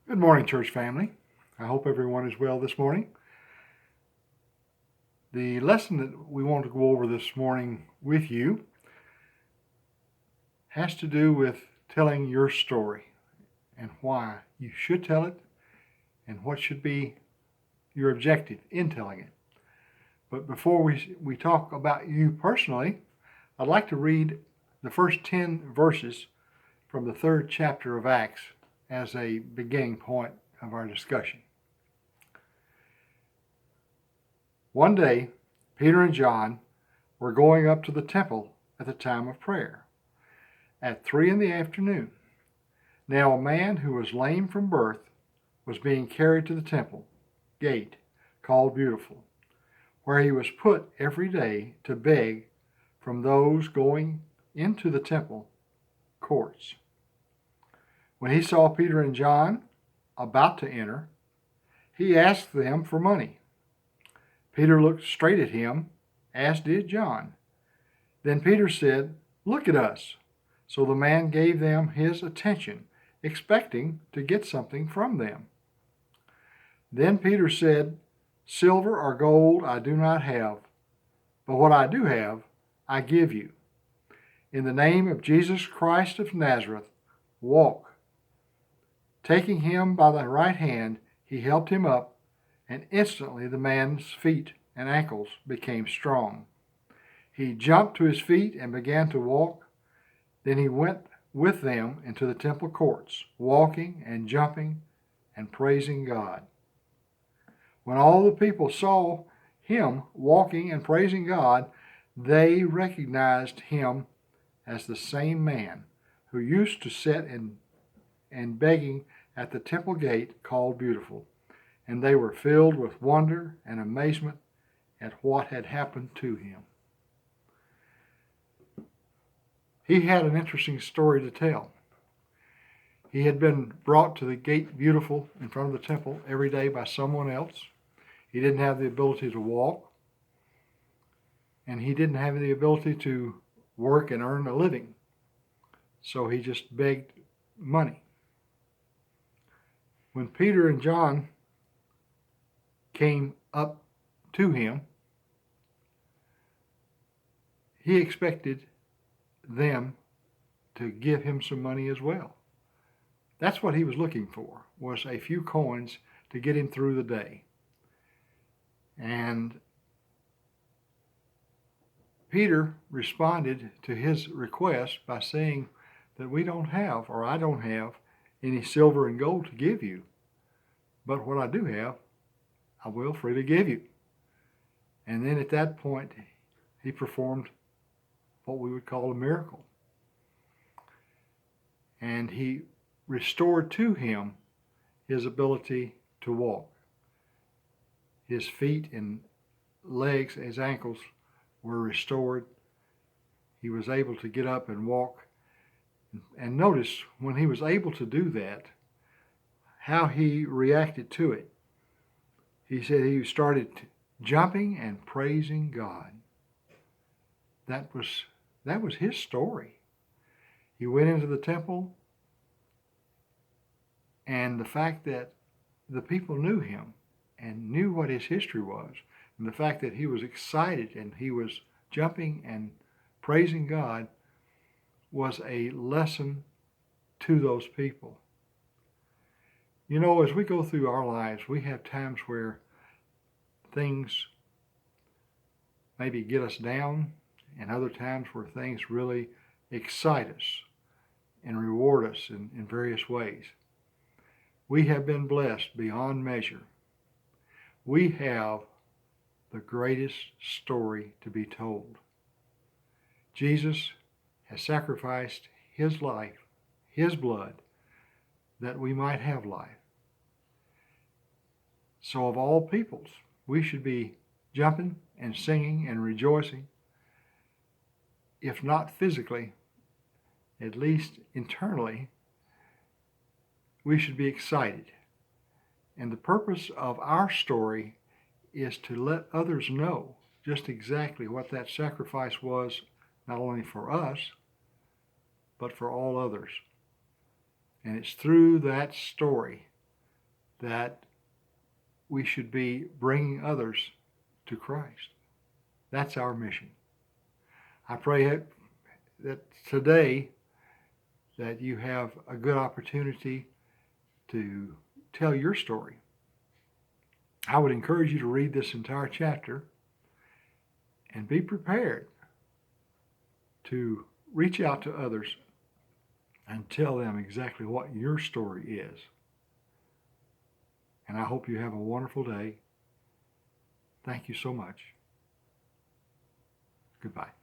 Good morning, church family. I hope everyone is well this morning. The lesson that we want to go over this morning with you has to do with telling your story and why you should tell it and what should be your objective in telling it. But before we talk about you personally, I'd like to read the first 10 verses from the 3rd chapter of Acts as a beginning point of our discussion. One day, Peter and John were going up to the temple at the time of prayer, at 3 p.m. Now a man who was lame from birth was being carried to the temple gate, called Beautiful, where he was put every day to beg from those going into the temple courts. When he saw Peter and John about to enter, he asked them for money. Peter looked straight at him, as did John. Then Peter said, "Look at us." So the man gave them his attention, expecting to get something from them. Then Peter said, "Silver or gold I do not have, but what I do have, I give you. In the name of Jesus Christ of Nazareth, walk." Taking him by the right hand, he helped him up, and instantly the man's feet and ankles became strong. He jumped to his feet and began to walk. Then he went with them into the temple courts, walking and jumping and praising God. When all the people saw him walking and praising God, they recognized him as the same man who used to sit and begging at the temple gate called Beautiful, and they were filled with wonder and amazement at what had happened to him. He had an interesting story to tell. He had been brought to the gate Beautiful in front of the temple every day by someone else. He didn't have the ability to walk, and he didn't have the ability to work and earn a living. So he just begged money. When Peter and John came up to him, he expected them to give him some money as well. That's what he was looking for, was a few coins to get him through the day. And Peter responded to his request by saying that we don't have, or I don't have, any silver and gold to give you, but what I do have, I will freely give you. And then at that point, he performed what we would call a miracle. And he restored to him his ability to walk. His feet and legs, his ankles were restored. He was able to get up and walk. And notice when he was able to do that, how he reacted to it. He said he started jumping and praising God. That was his story. He went into the temple, and the fact that the people knew him and knew what his history was, and the fact that he was excited and he was jumping and praising God, was a lesson to those people. You know, as we go through our lives, we have times where things maybe get us down, and other times where things really excite us and reward us in various ways. We have been blessed beyond measure. We have the greatest story to be told. Jesus has sacrificed his life, his blood, that we might have life. So of all peoples, we should be jumping and singing and rejoicing, if not physically, at least internally. We should be excited. And the purpose of our story is to let others know just exactly what that sacrifice was, not only for us, but for all others. And it's through that story that we should be bringing others to Christ. That's our mission. I pray that today that you have a good opportunity to tell your story. I would encourage you to read this entire chapter and be prepared to reach out to others and tell them exactly what your story is. And I hope you have a wonderful day. Thank you so much. Goodbye.